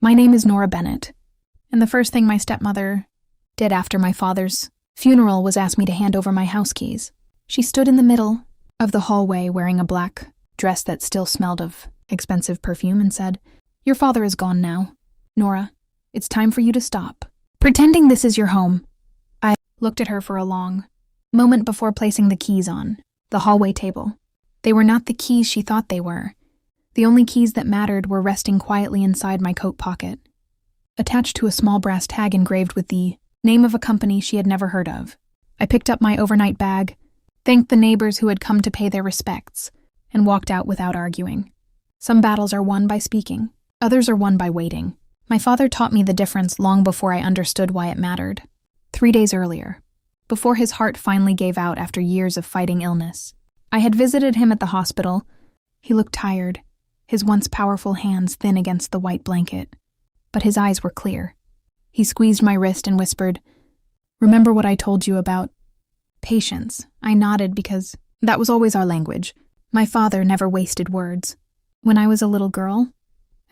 My name is Nora Bennett, and the first thing my stepmother did after my father's funeral was ask me to hand over my house keys. She stood in the middle of the hallway wearing a black dress that still smelled of expensive perfume and said, "Your father is gone now. Nora, it's time for you to stop pretending this is your home." I looked at her for a long moment before placing the keys on the hallway table. They were not the keys she thought they were. The only keys that mattered were resting quietly inside my coat pocket, attached to a small brass tag engraved with the name of a company she had never heard of. I picked up my overnight bag, thanked the neighbors who had come to pay their respects, and walked out without arguing. Some battles are won by speaking, others are won by waiting. My father taught me the difference long before I understood why it mattered. 3 days earlier, before his heart finally gave out after years of fighting illness, I had visited him at the hospital. He looked tired, his once powerful hands thin against the white blanket, but his eyes were clear. He squeezed my wrist and whispered, "Remember what I told you about patience?" I nodded because that was always our language. My father never wasted words. When I was a little girl,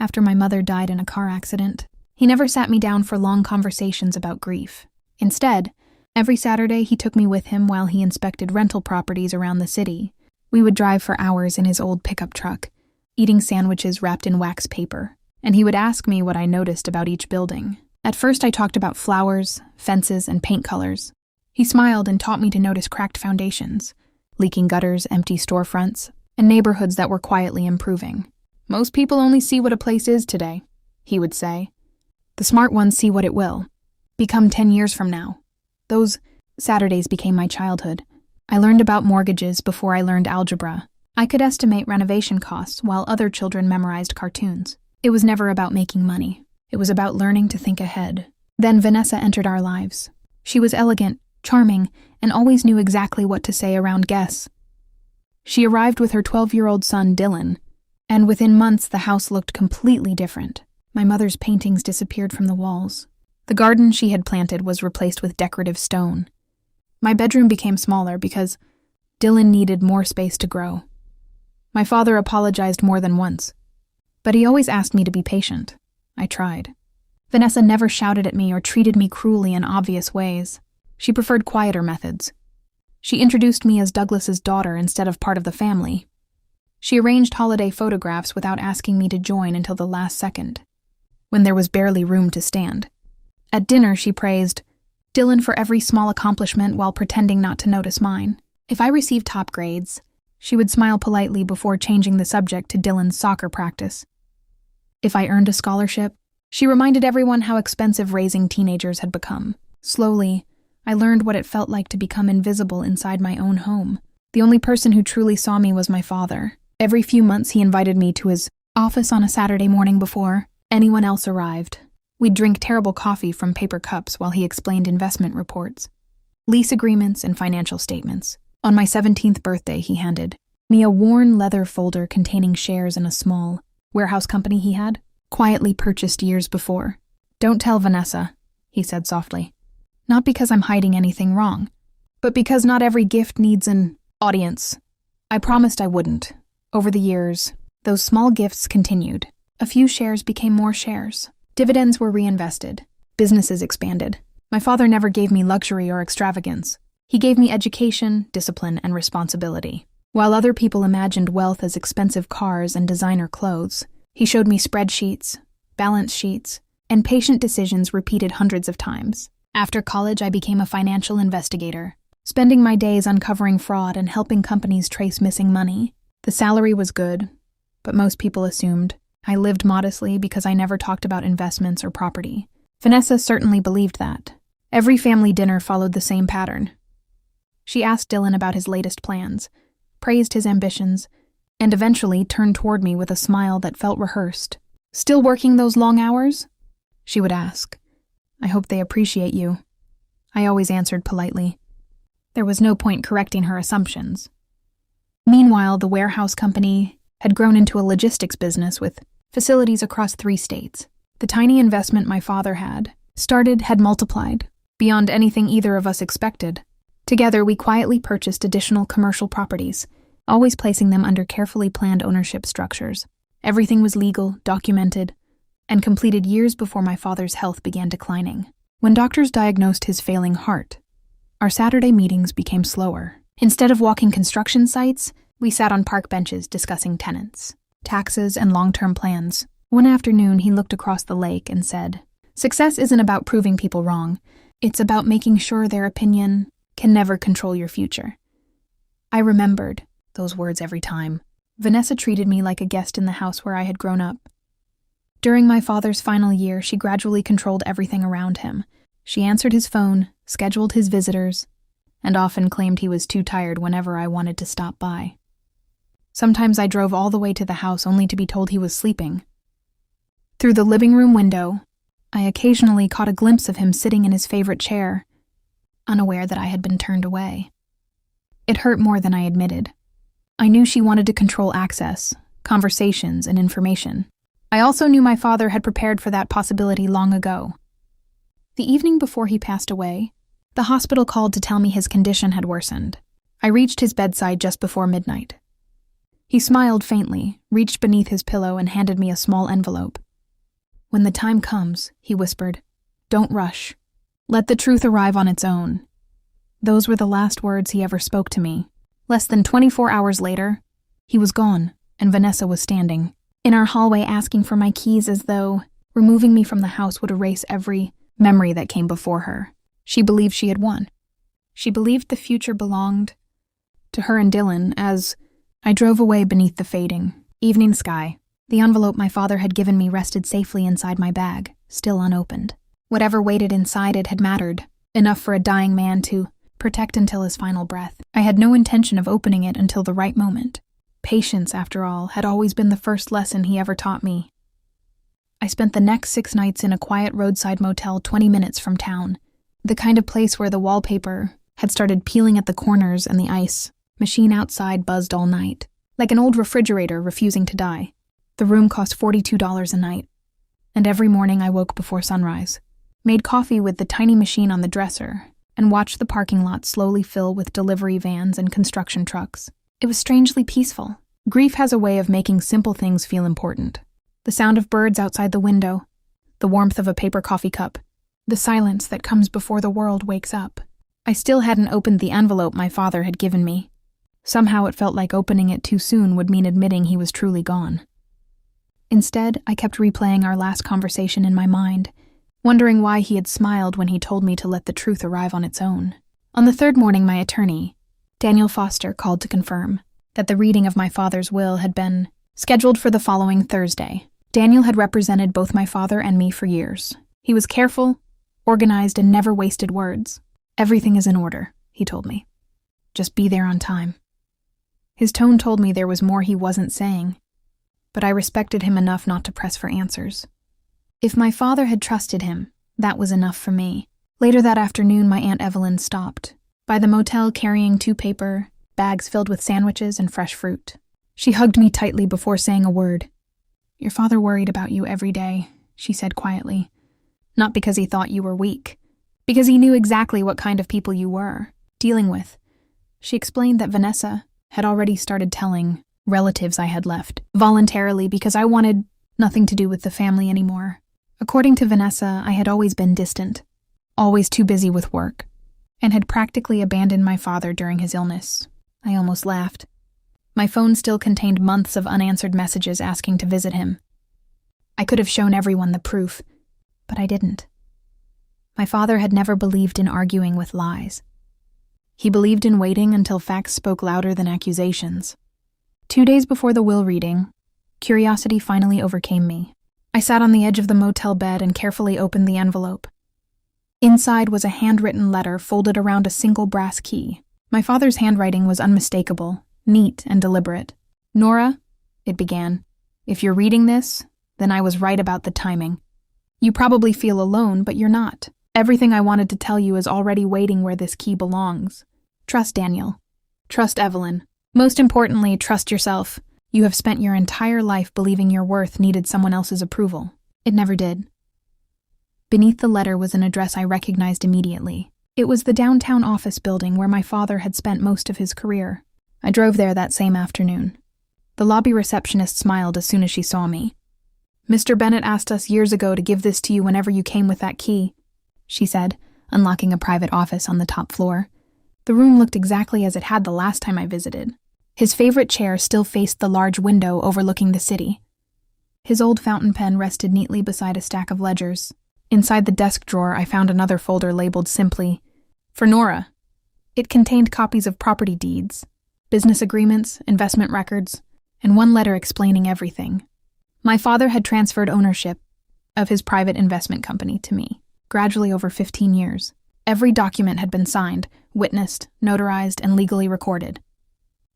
after my mother died in a car accident, he never sat me down for long conversations about grief. Instead, every Saturday he took me with him while he inspected rental properties around the city. We would drive for hours in his old pickup truck, eating sandwiches wrapped in wax paper, and he would ask me what I noticed about each building. At first I talked about flowers, fences, and paint colors. He smiled and taught me to notice cracked foundations, leaking gutters, empty storefronts, and neighborhoods that were quietly improving. "Most people only see what a place is today," he would say. "The smart ones see what it will become 10 years from now." Those Saturdays became my childhood. I learned about mortgages before I learned algebra. I could estimate renovation costs while other children memorized cartoons. It was never about making money. It was about learning to think ahead. Then Vanessa entered our lives. She was elegant, charming, and always knew exactly what to say around guests. She arrived with her 12-year-old son, Dylan, and within months the house looked completely different. My mother's paintings disappeared from the walls. The garden she had planted was replaced with decorative stone. My bedroom became smaller because Dylan needed more space to grow. My father apologized more than once, but he always asked me to be patient. I tried. Vanessa never shouted at me or treated me cruelly in obvious ways. She preferred quieter methods. She introduced me as Douglas's daughter instead of part of the family. She arranged holiday photographs without asking me to join until the last second, when there was barely room to stand. At dinner, she praised Dylan for every small accomplishment while pretending not to notice mine. If I received top grades, she would smile politely before changing the subject to Dylan's soccer practice. If I earned a scholarship, she reminded everyone how expensive raising teenagers had become. Slowly, I learned what it felt like to become invisible inside my own home. The only person who truly saw me was my father. Every few months he invited me to his office on a Saturday morning before anyone else arrived. We'd drink terrible coffee from paper cups while he explained investment reports, lease agreements, and financial statements. On my 17th birthday, he handed me a worn leather folder containing shares in a small warehouse company he had quietly purchased years before. "Don't tell Vanessa," he said softly. "Not because I'm hiding anything wrong, but because not every gift needs an audience." I promised I wouldn't. Over the years, those small gifts continued. A few shares became more shares. Dividends were reinvested. Businesses expanded. My father never gave me luxury or extravagance. He gave me education, discipline, and responsibility. While other people imagined wealth as expensive cars and designer clothes, he showed me spreadsheets, balance sheets, and patient decisions repeated hundreds of times. After college, I became a financial investigator, spending my days uncovering fraud and helping companies trace missing money. The salary was good, but most people assumed I lived modestly because I never talked about investments or property. Vanessa certainly believed that. Every family dinner followed the same pattern. She asked Dylan about his latest plans, praised his ambitions, and eventually turned toward me with a smile that felt rehearsed. "Still working those long hours?" she would ask. "I hope they appreciate you." I always answered politely. There was no point correcting her assumptions. Meanwhile, the warehouse company had grown into a logistics business with facilities across 3 states. The tiny investment my father had multiplied, beyond anything either of us expected. Together, we quietly purchased additional commercial properties, always placing them under carefully planned ownership structures. Everything was legal, documented, and completed years before my father's health began declining. When doctors diagnosed his failing heart, our Saturday meetings became slower. Instead of walking construction sites, we sat on park benches discussing tenants, taxes, and long-term plans. One afternoon, he looked across the lake and said, "Success isn't about proving people wrong. It's about making sure their opinion can never control your future." I remembered those words every time. Vanessa treated me like a guest in the house where I had grown up. During my father's final year, she gradually controlled everything around him. She answered his phone, scheduled his visitors, and often claimed he was too tired whenever I wanted to stop by. Sometimes I drove all the way to the house only to be told he was sleeping. Through the living room window, I occasionally caught a glimpse of him sitting in his favorite chair, unaware that I had been turned away. It hurt more than I admitted. I knew she wanted to control access, conversations, and information. I also knew my father had prepared for that possibility long ago. The evening before he passed away, the hospital called to tell me his condition had worsened. I reached his bedside just before midnight. He smiled faintly, reached beneath his pillow, and handed me a small envelope. "When the time comes," he whispered, "don't rush. Let the truth arrive on its own." Those were the last words he ever spoke to me. Less than 24 hours later, he was gone, and Vanessa was standing in our hallway asking for my keys as though removing me from the house would erase every memory that came before her. She believed she had won. She believed the future belonged to her and Dylan. As I drove away beneath the fading evening sky, the envelope my father had given me rested safely inside my bag, still unopened. Whatever waited inside it had mattered, enough for a dying man to protect until his final breath. I had no intention of opening it until the right moment. Patience, after all, had always been the first lesson he ever taught me. I spent the next 6 nights in a quiet roadside motel 20 minutes from town, the kind of place where the wallpaper had started peeling at the corners and the ice machine outside buzzed all night, like an old refrigerator refusing to die. The room cost $42 a night, and every morning I woke before sunrise, made coffee with the tiny machine on the dresser, and watched the parking lot slowly fill with delivery vans and construction trucks. It was strangely peaceful. Grief has a way of making simple things feel important. The sound of birds outside the window, the warmth of a paper coffee cup, the silence that comes before the world wakes up. I still hadn't opened the envelope my father had given me. Somehow it felt like opening it too soon would mean admitting he was truly gone. Instead, I kept replaying our last conversation in my mind, wondering why he had smiled when he told me to let the truth arrive on its own. On the 3rd morning, my attorney, Daniel Foster, called to confirm that the reading of my father's will had been scheduled for the following Thursday. Daniel had represented both my father and me for years. He was careful, organized, and never wasted words. "Everything is in order," he told me. "Just be there on time." His tone told me there was more he wasn't saying, but I respected him enough not to press for answers. If my father had trusted him, that was enough for me. Later that afternoon, my Aunt Evelyn stopped by the motel carrying 2 paper bags filled with sandwiches and fresh fruit. She hugged me tightly before saying a word. "Your father worried about you every day," she said quietly. "Not because he thought you were weak, because he knew exactly what kind of people you were dealing with." She explained that Vanessa had already started telling relatives I had left, voluntarily because I wanted nothing to do with the family anymore. According to Vanessa, I had always been distant, always too busy with work, and had practically abandoned my father during his illness. I almost laughed. My phone still contained months of unanswered messages asking to visit him. I could have shown everyone the proof, but I didn't. My father had never believed in arguing with lies. He believed in waiting until facts spoke louder than accusations. 2 days before the will reading, curiosity finally overcame me. I sat on the edge of the motel bed and carefully opened the envelope. Inside was a handwritten letter folded around a single brass key. My father's handwriting was unmistakable, neat and deliberate. "Nora," it began, "if you're reading this, then I was right about the timing. You probably feel alone, but you're not. Everything I wanted to tell you is already waiting where this key belongs. Trust Daniel. Trust Evelyn. Most importantly, trust yourself. You have spent your entire life believing your worth needed someone else's approval. It never did." Beneath the letter was an address I recognized immediately. It was the downtown office building where my father had spent most of his career. I drove there that same afternoon. The lobby receptionist smiled as soon as she saw me. Mr. Bennett asked us years ago to give this to you whenever you came with that key, she said, unlocking a private office on the top floor. The room looked exactly as it had the last time I visited. His favorite chair still faced the large window overlooking the city. His old fountain pen rested neatly beside a stack of ledgers. Inside the desk drawer, I found another folder labeled simply, "For Nora." It contained copies of property deeds, business agreements, investment records, and one letter explaining everything. My father had transferred ownership of his private investment company to me, gradually over 15 years. Every document had been signed, witnessed, notarized, and legally recorded.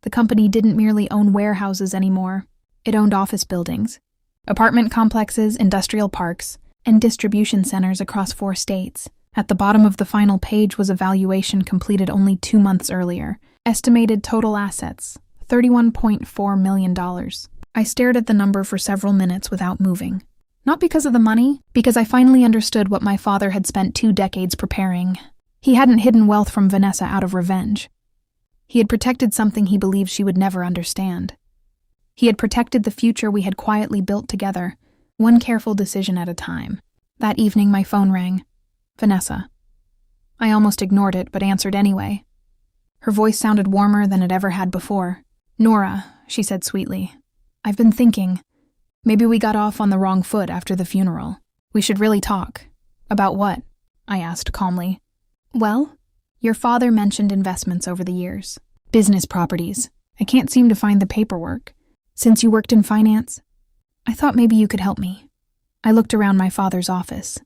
The company didn't merely own warehouses anymore. It owned office buildings, apartment complexes, industrial parks, and distribution centers across 4 states. At the bottom of the final page was a valuation completed only 2 months earlier. Estimated total assets, $31.4 million. I stared at the number for several minutes without moving. Not because of the money, because I finally understood what my father had spent 2 decades preparing. He hadn't hidden wealth from Vanessa out of revenge. He had protected something he believed she would never understand. He had protected the future we had quietly built together, one careful decision at a time. That evening my phone rang. Vanessa. I almost ignored it, but answered anyway. Her voice sounded warmer than it ever had before. "Nora," she said sweetly, "I've been thinking. Maybe we got off on the wrong foot after the funeral. We should really talk." "About what?" I asked calmly. "Well, your father mentioned investments over the years. Business properties. I can't seem to find the paperwork. Since you worked in finance, I thought maybe you could help me." I looked around my father's office.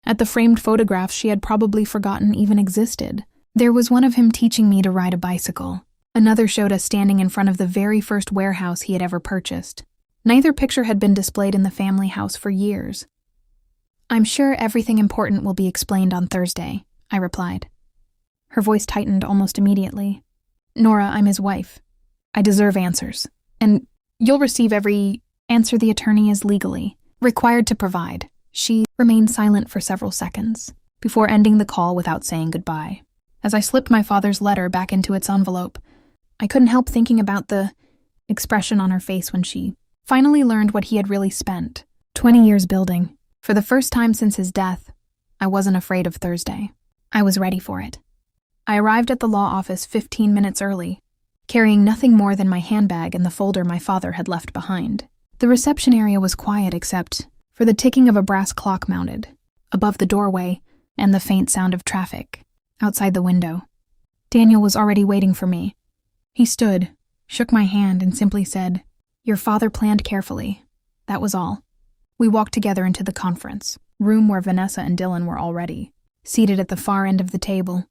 At the framed photographs she had probably forgotten even existed. There was one of him teaching me to ride a bicycle. Another showed us standing in front of the very first warehouse he had ever purchased. Neither picture had been displayed in the family house for years. "I'm sure everything important will be explained on Thursday," I replied. Her voice tightened almost immediately. "Nora, I'm his wife. I deserve answers. And you'll receive every answer the attorney is legally required to provide." She remained silent for several seconds before ending the call without saying goodbye. As I slipped my father's letter back into its envelope, I couldn't help thinking about the expression on her face when she finally learned what he had really spent 20 years building. For the first time since his death, I wasn't afraid of Thursday. I was ready for it. I arrived at the law office 15 minutes early, carrying nothing more than my handbag and the folder my father had left behind. The reception area was quiet except for the ticking of a brass clock mounted above the doorway and the faint sound of traffic outside the window. Daniel was already waiting for me. He stood, shook my hand, and simply said, "Your father planned carefully." That was all. We walked together into the conference room where Vanessa and Dylan were already seated at the far end of the table.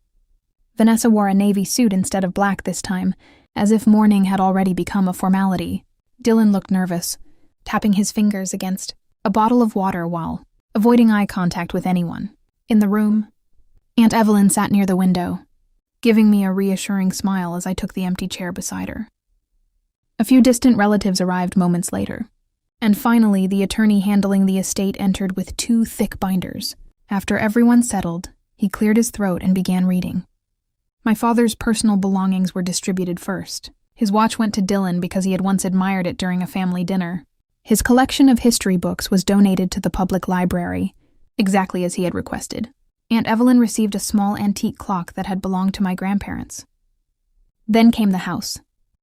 Vanessa wore a navy suit instead of black this time, as if mourning had already become a formality. Dylan looked nervous, tapping his fingers against a bottle of water while avoiding eye contact with anyone. In the room, Aunt Evelyn sat near the window, giving me a reassuring smile as I took the empty chair beside her. A few distant relatives arrived moments later, and finally the attorney handling the estate entered with 2 thick binders. After everyone settled, he cleared his throat and began reading. My father's personal belongings were distributed first. His watch went to Dylan because he had once admired it during a family dinner. His collection of history books was donated to the public library, exactly as he had requested. Aunt Evelyn received a small antique clock that had belonged to my grandparents. Then came the house.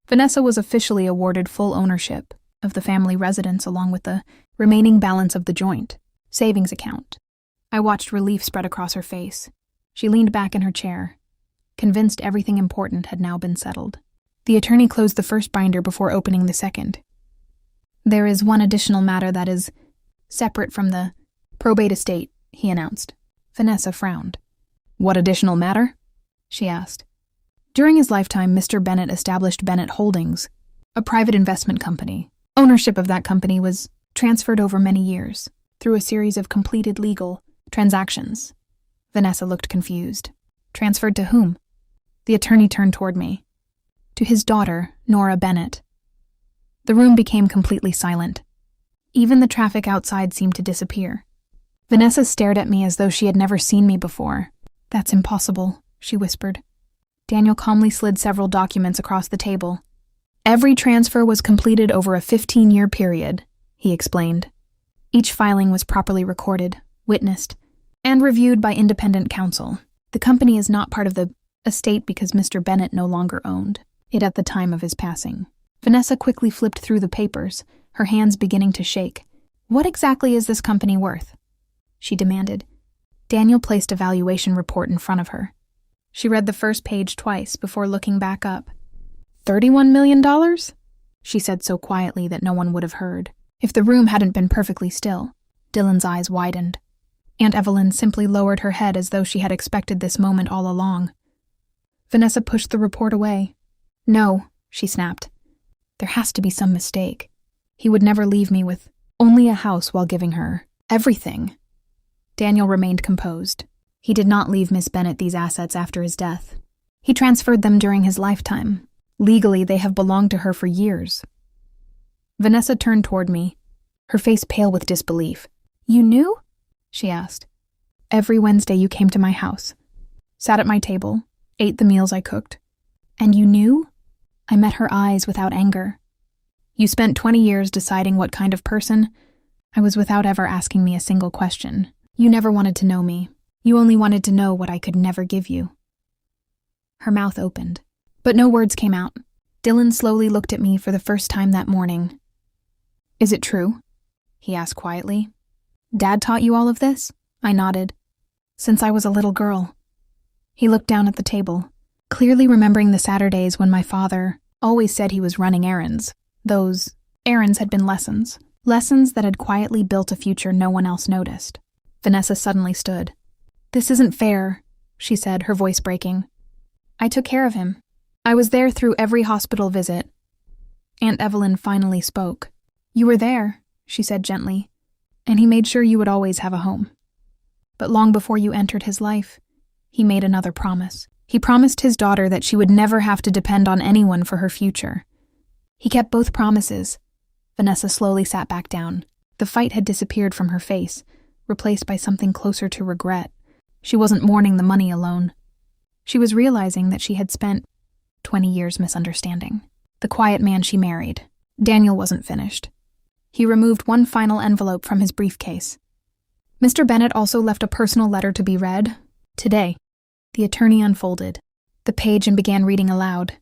Vanessa was officially awarded full ownership of the family residence along with the remaining balance of the joint savings account. I watched relief spread across her face. She leaned back in her chair, convinced everything important had now been settled. The attorney closed the first binder before opening the second. "There is one additional matter that is separate from the probate estate," he announced. Vanessa frowned. "What additional matter?" she asked. During his lifetime, Mr. Bennett established Bennett Holdings, a private investment company. Ownership of that company was transferred over many years through a series of completed legal transactions. Vanessa looked confused. "Transferred to whom?" The attorney turned toward me. "To his daughter, Nora Bennett." The room became completely silent. Even the traffic outside seemed to disappear. Vanessa stared at me as though she had never seen me before. "That's impossible," she whispered. Daniel calmly slid several documents across the table. "Every transfer was completed over a 15-year period," he explained. Each filing was properly recorded, witnessed, and reviewed by independent counsel. The company is not part of the estate because Mr. Bennett no longer owned it at the time of his passing. Vanessa quickly flipped through the papers, her hands beginning to shake. "What exactly is this company worth?" she demanded. Daniel placed a valuation report in front of her. She read the first page twice before looking back up. $31 million? She said so quietly that no one would have heard. If the room hadn't been perfectly still, Dylan's eyes widened. Aunt Evelyn simply lowered her head as though she had expected this moment all along. Vanessa pushed the report away. "No," she snapped. "There has to be some mistake. He would never leave me with only a house while giving her everything." Daniel remained composed. He did not leave Miss Bennett these assets after his death. He transferred them during his lifetime. Legally, they have belonged to her for years. Vanessa turned toward me, her face pale with disbelief. "You knew?" she asked. "Every Wednesday you came to my house, sat at my table, ate the meals I cooked. And you knew?" I met her eyes without anger. "You spent 20 years deciding what kind of person I was without ever asking me a single question. You never wanted to know me. You only wanted to know what I could never give you." Her mouth opened, but no words came out. Dylan slowly looked at me for the first time that morning. "Is it true?" he asked quietly. "Dad taught you all of this?" I nodded. "Since I was a little girl." He looked down at the table, clearly remembering the Saturdays when my father always said he was running errands. Those errands had been lessons that had quietly built a future no one else noticed. Vanessa suddenly stood. "This isn't fair," she said, her voice breaking. "I took care of him. I was there through every hospital visit." Aunt Evelyn finally spoke. "You were there," she said gently, "and he made sure you would always have a home. But long before you entered his life, he made another promise. He promised his daughter that she would never have to depend on anyone for her future. He kept both promises." Vanessa slowly sat back down. The fight had disappeared from her face, replaced by something closer to regret. She wasn't mourning the money alone. She was realizing that she had spent 20 years misunderstanding the quiet man she married. Daniel wasn't finished. He removed one final envelope from his briefcase. Mr. Bennett also left a personal letter to be read. Today, the attorney unfolded the page and began reading aloud.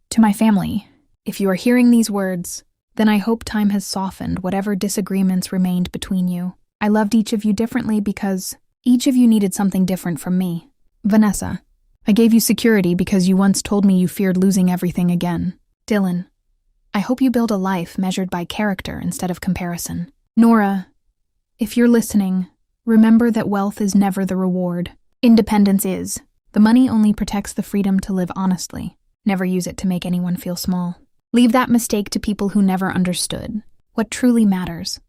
"To my family, if you are hearing these words, then I hope time has softened whatever disagreements remained between you. I loved each of you differently because each of you needed something different from me. Vanessa, I gave you security because you once told me you feared losing everything again. Dylan, I hope you build a life measured by character instead of comparison. Nora, if you're listening, remember that wealth is never the reward. Independence is. The money only protects the freedom to live honestly. Never use it to make anyone feel small. Leave that mistake to people who never understood what truly matters."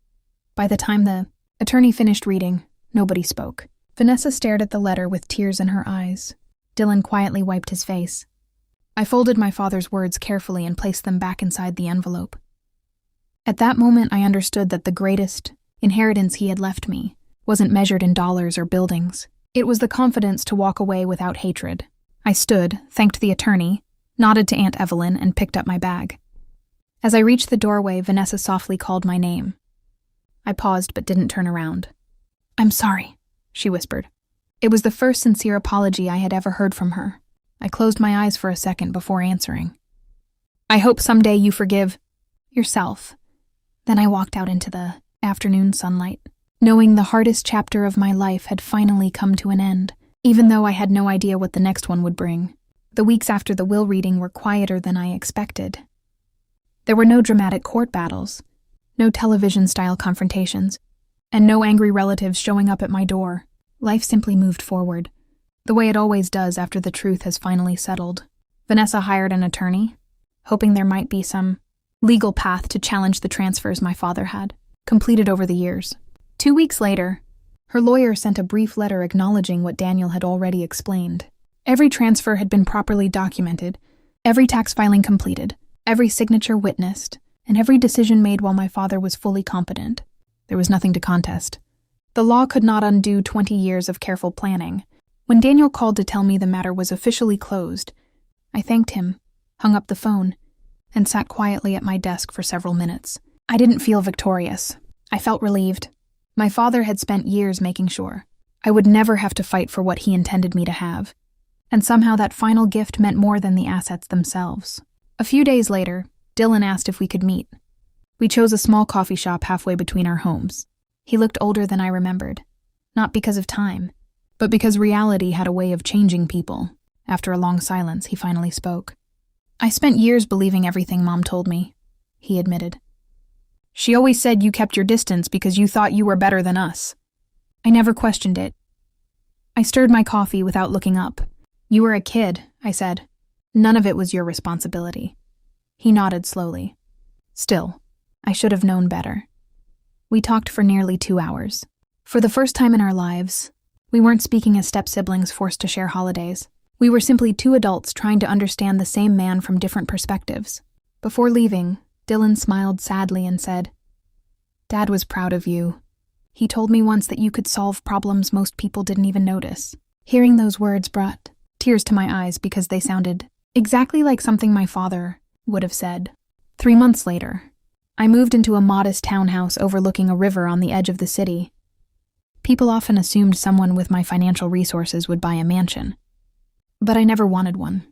By the time the attorney finished reading, nobody spoke. Vanessa stared at the letter with tears in her eyes. Dylan quietly wiped his face. I folded my father's words carefully and placed them back inside the envelope. At that moment, I understood that the greatest inheritance he had left me wasn't measured in dollars or buildings. It was the confidence to walk away without hatred. I stood, thanked the attorney, nodded to Aunt Evelyn, and picked up my bag. As I reached the doorway, Vanessa softly called my name. I paused but didn't turn around. "I'm sorry," she whispered. It was the first sincere apology I had ever heard from her. I closed my eyes for a second before answering. "I hope someday you forgive yourself." Then I walked out into the afternoon sunlight, knowing the hardest chapter of my life had finally come to an end, even though I had no idea what the next one would bring. The weeks after the will reading were quieter than I expected. There were no dramatic court battles, no television-style confrontations, and no angry relatives showing up at my door. Life simply moved forward, the way it always does after the truth has finally settled. Vanessa hired an attorney, hoping there might be some legal path to challenge the transfers my father had completed over the years. 2 weeks later, her lawyer sent a brief letter acknowledging what Daniel had already explained. Every transfer had been properly documented, every tax filing completed, every signature witnessed, and every decision made while my father was fully competent. There was nothing to contest. The law could not undo 20 years of careful planning. When Daniel called to tell me the matter was officially closed, I thanked him, hung up the phone, and sat quietly at my desk for several minutes. I didn't feel victorious. I felt relieved. My father had spent years making sure I would never have to fight for what he intended me to have, and somehow that final gift meant more than the assets themselves. A few days later, Dylan asked if we could meet. We chose a small coffee shop halfway between our homes. He looked older than I remembered, not because of time, but because reality had a way of changing people. After a long silence, he finally spoke. "I spent years believing everything Mom told me," he admitted. "She always said you kept your distance because you thought you were better than us. I never questioned it." I stirred my coffee without looking up. "You were a kid," I said. "None of it was your responsibility." He nodded slowly. "Still, I should have known better." We talked for nearly 2 hours. For the first time in our lives, we weren't speaking as step-siblings forced to share holidays. We were simply two adults trying to understand the same man from different perspectives. Before leaving, Dylan smiled sadly and said, "Dad was proud of you. He told me once that you could solve problems most people didn't even notice." Hearing those words brought tears to my eyes because they sounded exactly like something my father would have said. 3 months later, I moved into a modest townhouse overlooking a river on the edge of the city. People often assumed someone with my financial resources would buy a mansion, but I never wanted one.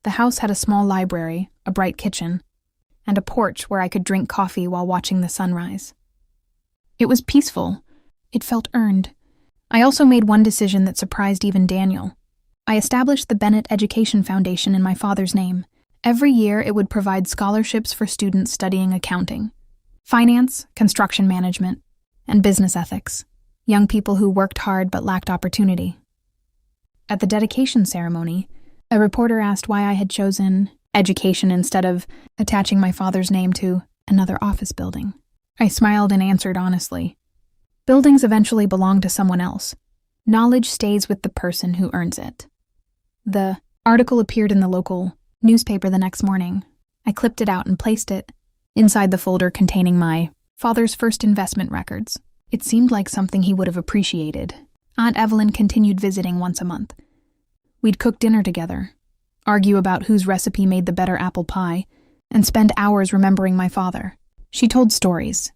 The house had a small library, a bright kitchen, and a porch where I could drink coffee while watching the sunrise. It was peaceful. It felt earned. I also made one decision that surprised even Daniel. I established the Bennett Education Foundation in my father's name. Every year, it would provide scholarships for students studying accounting, finance, construction management, and business ethics, young people who worked hard but lacked opportunity. At the dedication ceremony, a reporter asked why I had chosen education instead of attaching my father's name to another office building. I smiled and answered honestly. Buildings eventually belong to someone else. Knowledge stays with the person who earns it. The article appeared in the local newspaper the next morning. I clipped it out and placed it inside the folder containing my father's first investment records. It seemed like something he would have appreciated. Aunt Evelyn continued visiting once a month. We'd cook dinner together, argue about whose recipe made the better apple pie, and spend hours remembering my father. She told stories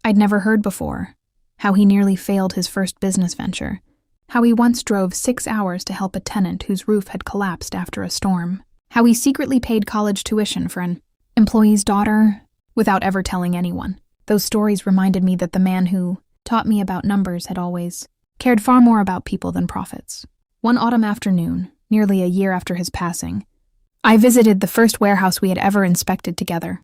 I'd never heard before, how he nearly failed his first business venture, how he once drove 6 hours to help a tenant whose roof had collapsed after a storm, how he secretly paid college tuition for an employee's daughter without ever telling anyone. Those stories reminded me that the man who taught me about numbers had always cared far more about people than profits. One autumn afternoon, nearly a year after his passing, I visited the first warehouse we had ever inspected together.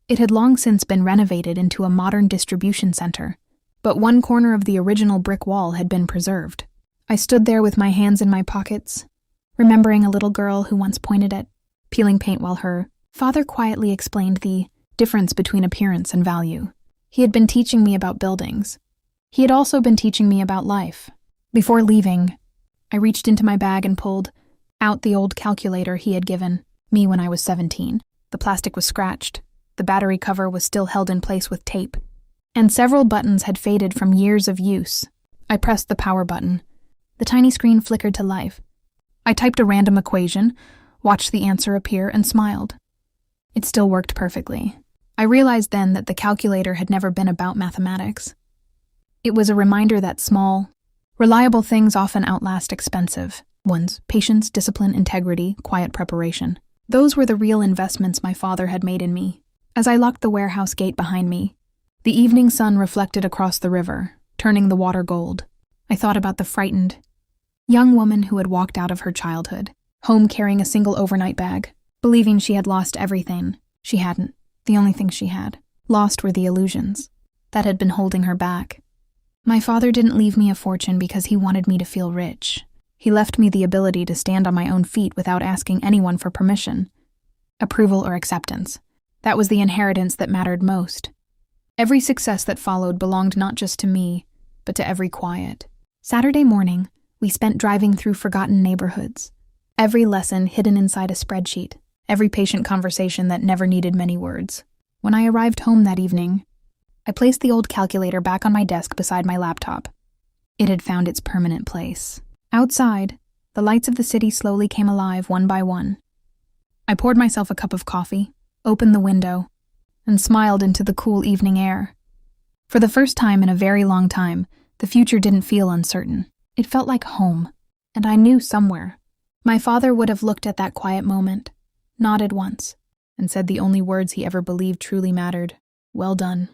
It had long since been renovated into a modern distribution center, but one corner of the original brick wall had been preserved. I stood there with my hands in my pockets, remembering a little girl who once pointed at peeling paint while her father quietly explained the difference between appearance and value. He had been teaching me about buildings. He had also been teaching me about life. Before leaving, I reached into my bag and pulled out the old calculator he had given me when I was 17. The plastic was scratched, the battery cover was still held in place with tape, and several buttons had faded from years of use. I pressed the power button. The tiny screen flickered to life. I typed a random equation, watched the answer appear, and smiled. It still worked perfectly. I realized then that the calculator had never been about mathematics. It was a reminder that small, reliable things often outlast expensive ones: patience, discipline, integrity, quiet preparation. Those were the real investments my father had made in me. As I locked the warehouse gate behind me, the evening sun reflected across the river, turning the water gold. I thought about the frightened young woman who had walked out of her childhood, home carrying a single overnight bag, believing she had lost everything. She hadn't. The only thing she had lost were the illusions that had been holding her back. My father didn't leave me a fortune because he wanted me to feel rich. He left me the ability to stand on my own feet without asking anyone for permission, approval, or acceptance. That was the inheritance that mattered most. Every success that followed belonged not just to me, but to every quiet. Saturday morning, we spent driving through forgotten neighborhoods. Every lesson hidden inside a spreadsheet, every patient conversation that never needed many words. When I arrived home that evening, I placed the old calculator back on my desk beside my laptop. It had found its permanent place. Outside, the lights of the city slowly came alive one by one. I poured myself a cup of coffee, opened the window, and smiled into the cool evening air. For the first time in a very long time, the future didn't feel uncertain. It felt like home, and I knew somewhere. My father would have looked at that quiet moment, nodded once, and said the only words he ever believed truly mattered: "Well done."